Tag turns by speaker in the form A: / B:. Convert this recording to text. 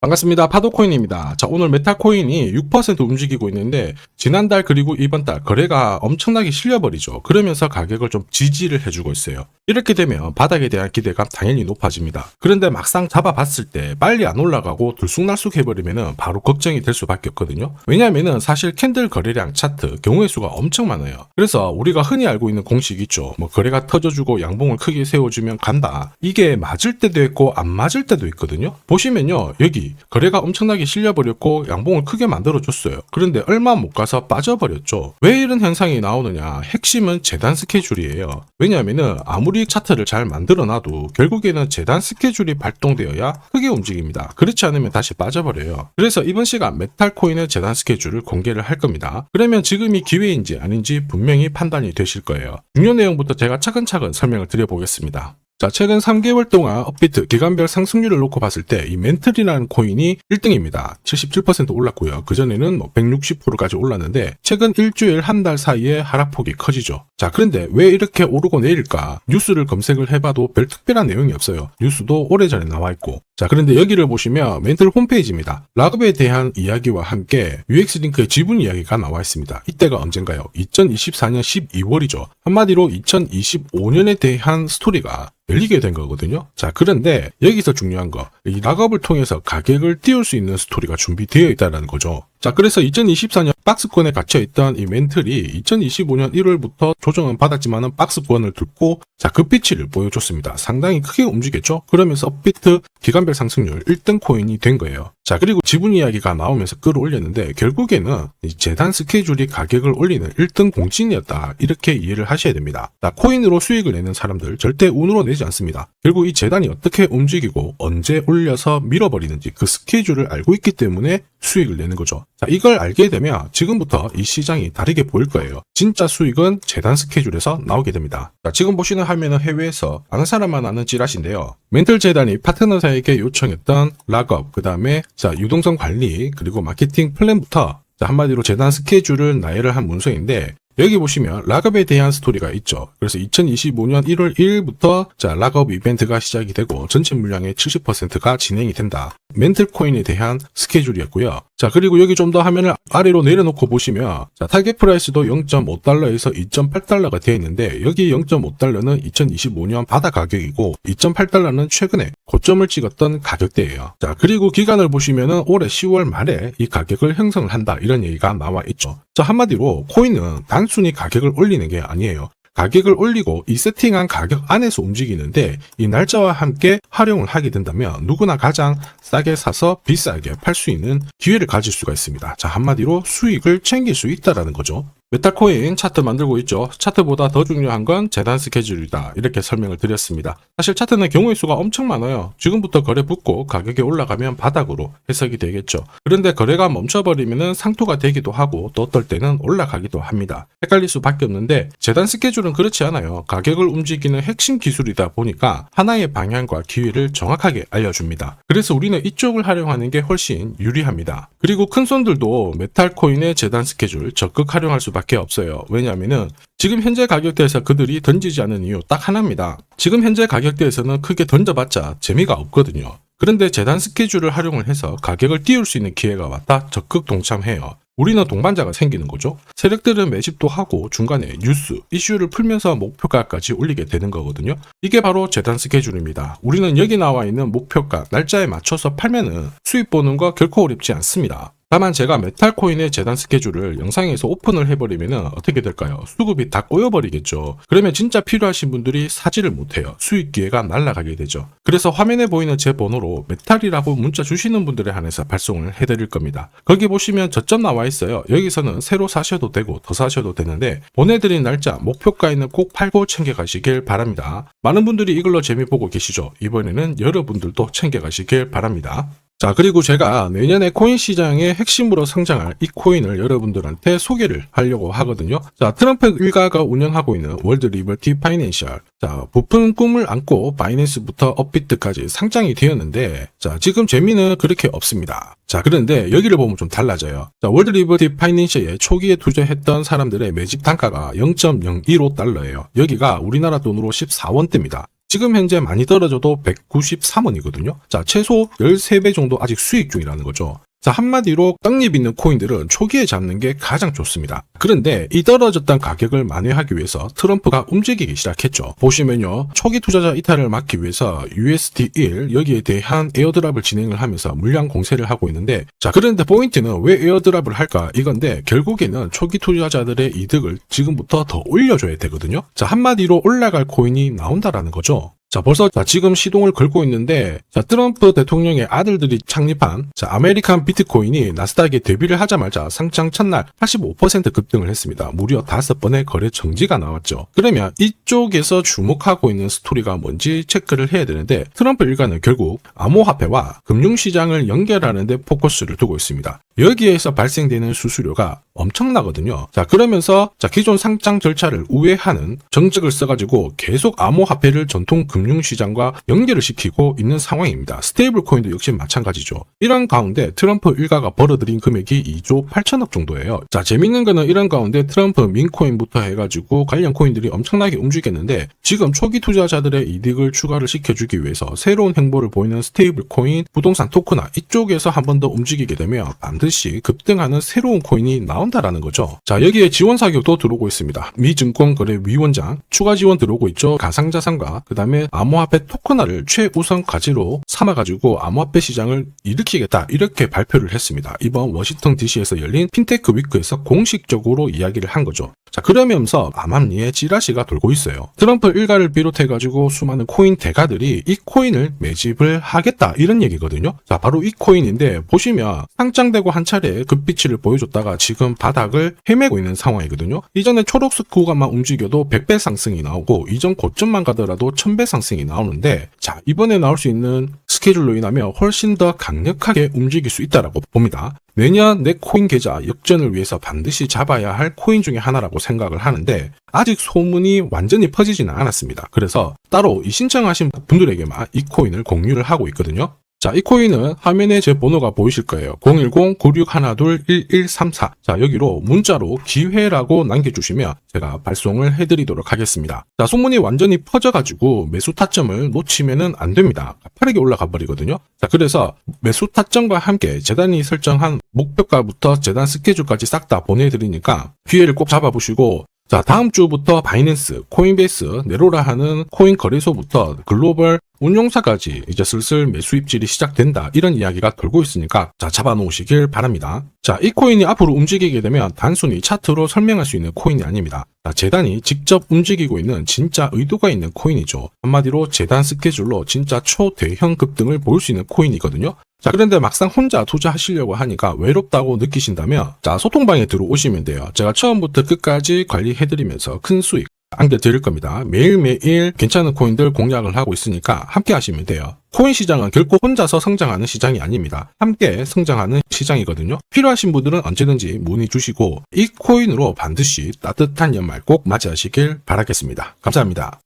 A: 반갑습니다. 파도코인입니다. 자, 오늘 메타코인이 6% 움직이고 있는데 지난달 그리고 이번 달 거래가 엄청나게 실려버리죠. 그러면서 가격을 좀 지지를 해주고 있어요. 이렇게 되면 바닥에 대한 기대감 당연히 높아집니다. 그런데 막상 잡아봤을 때 빨리 안 올라가고 들쑥날쑥 해버리면 바로 걱정이 될 수밖에 없거든요. 왜냐하면 사실 캔들 거래량 차트 경우의 수가 엄청 많아요. 그래서 우리가 흔히 알고 있는 공식이 있죠. 뭐 거래가 터져주고 양봉을 크게 세워주면 간다. 이게 맞을 때도 있고 안 맞을 때도 있거든요. 보시면요, 여기 거래가 엄청나게 실려버렸고 양봉을 크게 만들어줬어요. 그런데 얼마 못 가서 빠져버렸죠. 왜 이런 현상이 나오느냐? 핵심은 재단 스케줄이에요. 왜냐하면 아무리 차트를 잘 만들어놔도 결국에는 재단 스케줄이 발동되어야 크게 움직입니다. 그렇지 않으면 다시 빠져버려요. 그래서 이번 시간 메탈코인의 재단 스케줄을 공개를 할 겁니다. 그러면 지금이 기회인지 아닌지 분명히 판단이 되실 거예요. 중요한 내용부터 제가 차근차근 설명을 드려보겠습니다. 자, 최근 3개월 동안 업비트 기간별 상승률을 놓고 봤을 때 이 멘틀이라는 코인이 1등입니다. 77% 올랐고요. 그전에는 160%까지 올랐는데 최근 일주일 한 달 사이에 하락폭이 커지죠. 자, 그런데 왜 이렇게 오르고 내릴까? 뉴스를 검색을 해봐도 별 특별한 내용이 없어요. 뉴스도 오래전에 나와 있고. 자, 그런데 여기를 보시면 멘틀 홈페이지입니다. 락업에 대한 이야기와 함께 UX링크의 지분 이야기가 나와 있습니다. 이때가 언젠가요? 2024년 12월이죠. 한마디로 2025년에 대한 스토리가 열리게 된 거거든요. 자, 그런데 여기서 중요한 거, 이 락업을 통해서 가격을 띄울 수 있는 스토리가 준비되어 있다는 거죠. 자, 그래서 2024년 박스권에 갇혀있던 이 멘틀이 2025년 1월부터 조정은 받았지만은 박스권을 뚫고 자, 급비치를 보여줬습니다. 상당히 크게 움직였죠. 그러면서 업비트 기간별 상승률 1등 코인이 된 거예요. 자, 그리고 지분 이야기가 나오면서 끌어올렸는데 결국에는 이 재단 스케줄이 가격을 올리는 1등 공신이었다. 이렇게 이해를 하셔야 됩니다. 자, 코인으로 수익을 내는 사람들 절대 운으로 내지 않습니다. 결국 이 재단이 어떻게 움직이고 언제 올려서 밀어버리는지 그 스케줄을 알고 있기 때문에 수익을 내는 거죠. 자, 이걸 알게 되면 지금부터 이 시장이 다르게 보일 거예요. 진짜 수익은 재단 스케줄에서 나오게 됩니다. 자, 지금 보시는 화면은 해외에서 아는 사람만 아는 찌라시인데요. 멘틀 재단이 파트너사에게 요청했던 락업, 그 다음에 자, 유동성 관리, 그리고 마케팅 플랜부터 자, 한마디로 재단 스케줄을 나열을 한 문서인데 여기 보시면 락업에 대한 스토리가 있죠. 그래서 2025년 1월 1일부터 자, 락업 이벤트가 시작이 되고 전체 물량의 70%가 진행이 된다. 멘틀 코인에 대한 스케줄이었고요. 자, 그리고 여기 좀 더 화면을 아래로 내려놓고 보시면 자, 타겟 프라이스도 0.5달러에서 2.8달러가 되어 있는데 여기 0.5달러는 2025년 바다 가격이고 2.8달러는 최근에 고점을 찍었던 가격대예요. 자, 그리고 기간을 보시면은 올해 10월 말에 이 가격을 형성을 한다. 이런 얘기가 나와 있죠. 자, 한마디로 코인은 단순히 가격을 올리는 게 아니에요. 가격을 올리고 이 세팅한 가격 안에서 움직이는데 이 날짜와 함께 활용을 하게 된다면 누구나 가장 싸게 사서 비싸게 팔 수 있는 기회를 가질 수가 있습니다. 자, 한마디로 수익을 챙길 수 있다라는 거죠. 메탈코인 차트 만들고 있죠. 차트보다 더 중요한 건 재단 스케줄이다. 이렇게 설명을 드렸습니다. 사실 차트는 경우의 수가 엄청 많아요. 지금부터 거래 붙고 가격이 올라가면 바닥으로 해석이 되겠죠. 그런데 거래가 멈춰버리면 상토가 되기도 하고 또 어떨 때는 올라가기도 합니다. 헷갈릴 수밖에 없는데 재단 스케줄은 그렇지 않아요. 가격을 움직이는 핵심 기술이다 보니까 하나의 방향과 기회를 정확하게 알려줍니다. 그래서 우리는 이쪽을 활용하는 게 훨씬 유리합니다. 그리고 큰 손들도 메탈코인의 재단 스케줄 적극 활용할 수밖에 없어요. 왜냐하면은 지금 현재 가격대에서 그들이 던지지 않는 이유 딱 하나입니다. 지금 현재 가격대에서는 크게 던져봤자 재미가 없거든요. 그런데 재단 스케줄을 활용을 해서 가격을 띄울 수 있는 기회가 왔다 적극 동참해요. 우리는 동반자가 생기는 거죠. 세력들은 매집도 하고 중간에 뉴스, 이슈를 풀면서 목표가까지 올리게 되는 거거든요. 이게 바로 재단 스케줄입니다. 우리는 여기 나와 있는 목표가, 날짜에 맞춰서 팔면은 수익 보는 거 결코 어렵지 않습니다. 다만 제가 메탈코인의 재단 스케줄을 영상에서 오픈을 해버리면 어떻게 될까요? 수급이 다 꼬여버리겠죠. 그러면 진짜 필요하신 분들이 사지를 못해요. 수익 기회가 날아가게 되죠. 그래서 화면에 보이는 제 번호로 메탈이라고 문자 주시는 분들에 한해서 발송을 해드릴 겁니다. 거기 보시면 저점 나와 있어요. 여기서는 새로 사셔도 되고 더 사셔도 되는데 보내드린 날짜, 목표가에는 꼭 팔고 챙겨가시길 바랍니다. 많은 분들이 이걸로 재미 보고 계시죠. 이번에는 여러분들도 챙겨가시길 바랍니다. 자, 그리고 제가 내년에 코인 시장의 핵심으로 성장할 이 코인을 여러분들한테 소개를 하려고 하거든요. 자, 트럼프 일가가 운영하고 있는 월드 리버티 파이낸셜. 자, 부푼 꿈을 안고 바이낸스부터 업비트까지 상장이 되었는데 자, 지금 재미는 그렇게 없습니다. 자, 그런데 여기를 보면 좀 달라져요. 자, 월드 리버티 파이낸셜에 초기에 투자했던 사람들의 매집 단가가 0.015달러예요. 여기가 우리나라 돈으로 14원대입니다. 지금 현재 많이 떨어져도 193원이거든요. 자, 최소 13배 정도 아직 수익 중이라는 거죠. 자, 한마디로 떡잎 있는 코인들은 초기에 잡는 게 가장 좋습니다. 그런데 이 떨어졌던 가격을 만회하기 위해서 트럼프가 움직이기 시작했죠. 보시면요, 초기 투자자 이탈을 막기 위해서 USD1 여기에 대한 에어드랍을 진행을 하면서 물량 공세를 하고 있는데, 자, 그런데 포인트는 왜 에어드랍을 할까 이건데, 결국에는 초기 투자자들의 이득을 지금부터 더 올려줘야 되거든요. 자, 한마디로 올라갈 코인이 나온다라는 거죠. 자, 벌써 지금 시동을 걸고 있는데, 자, 트럼프 대통령의 아들들이 창립한 아메리칸 비트코인이 나스닥에 데뷔를 하자마자 상장 첫날 85% 급등을 했습니다. 무려 5번의 거래 정지가 나왔죠. 그러면 이쪽에서 주목하고 있는 스토리가 뭔지 체크를 해야 되는데, 트럼프 일가는 결국 암호화폐와 금융시장을 연결하는 데 포커스를 두고 있습니다. 여기에서 발생되는 수수료가 엄청나거든요. 자, 그러면서 기존 상장 절차를 우회하는 정책을 써가지고 계속 암호화폐를 전통 금융시장과 연결을 시키고 있는 상황입니다. 스테이블 코인도 역시 마찬가지죠. 이런 가운데 트럼프 일가가 벌어들인 금액이 2조 8천억 정도예요. 자, 재밌는 거는 이런 가운데 트럼프 민코인부터 해가지고 관련 코인들이 엄청나게 움직였는데, 지금 초기 투자자들의 이득을 추가를 시켜주기 위해서 새로운 행보를 보이는 스테이블 코인, 부동산 토크나 이쪽에서 한 번 더 움직이게 되면 반드시 급등하는 새로운 코인이 나온다라는 거죠. 자, 여기에 지원 사격도 들어오고 있습니다. 미 증권거래위원장 추가 지원 들어오고 있죠. 가상자산과 그 다음에 암호화폐 토큰화를 최우선 과제로 삼아가지고 암호화폐 시장을 일으키겠다, 이렇게 발표를 했습니다. 이번 워싱턴 DC에서 열린 핀테크 위크에서 공식적으로 이야기를 한 거죠. 자, 그러면서 암암리에 찌라시가 돌고 있어요. 트럼프 일가를 비롯해가지고 수많은 코인 대가들이 이 코인을 매집을 하겠다, 이런 얘기거든요. 자, 바로 이 코인인데, 보시면 상장되고 한 차례 급비치를 보여줬다가 지금 바닥을 헤매고 있는 상황이거든요. 이전에 초록색 구간만 움직여도 100배 상승이 나오고, 이전 고점만 가더라도 1000배 상승이 나오는데, 자, 이번에 나올 수 있는 스케줄로 인하면 훨씬 더 강력하게 움직일 수 있다라고 봅니다. 내년 내 코인 계좌 역전을 위해서 반드시 잡아야 할 코인 중에 하나라고 생각을 하는데, 아직 소문이 완전히 퍼지지는 않았습니다. 그래서 따로 이 신청하신 분들에게만 이 코인을 공유를 하고 있거든요. 자, 이 코인은 화면에 제 번호가 보이실 거예요. 010-9612-1134. 자, 여기로 문자로 기회라고 남겨주시면 제가 발송을 해드리도록 하겠습니다. 자, 소문이 완전히 퍼져가지고 매수 타점을 놓치면은 안 됩니다. 빠르게 올라가 버리거든요. 자, 그래서 매수 타점과 함께 재단이 설정한 목표가부터 재단 스케줄까지 싹 다 보내드리니까 기회를 꼭 잡아보시고, 자, 다음 주부터 바이낸스, 코인베이스, 네로라 하는 코인 거래소부터 글로벌 운용사까지 이제 슬슬 매수 입질이 시작된다, 이런 이야기가 돌고 있으니까 자, 잡아놓으시길 바랍니다. 자, 이 코인이 앞으로 움직이게 되면 단순히 차트로 설명할 수 있는 코인이 아닙니다. 자, 재단이 직접 움직이고 있는 진짜 의도가 있는 코인이죠. 한마디로 재단 스케줄로 진짜 초대형 급등을 보일 수 있는 코인이거든요. 자, 그런데 막상 혼자 투자하시려고 하니까 외롭다고 느끼신다면, 자, 소통방에 들어오시면 돼요. 제가 처음부터 끝까지 관리해드리면서 큰 수익 안겨드릴 겁니다. 매일매일 괜찮은 코인들 공략을 하고 있으니까 함께 하시면 돼요. 코인 시장은 결코 혼자서 성장하는 시장이 아닙니다. 함께 성장하는 시장이거든요. 필요하신 분들은 언제든지 문의 주시고, 이 코인으로 반드시 따뜻한 연말 꼭 맞이하시길 바라겠습니다. 감사합니다.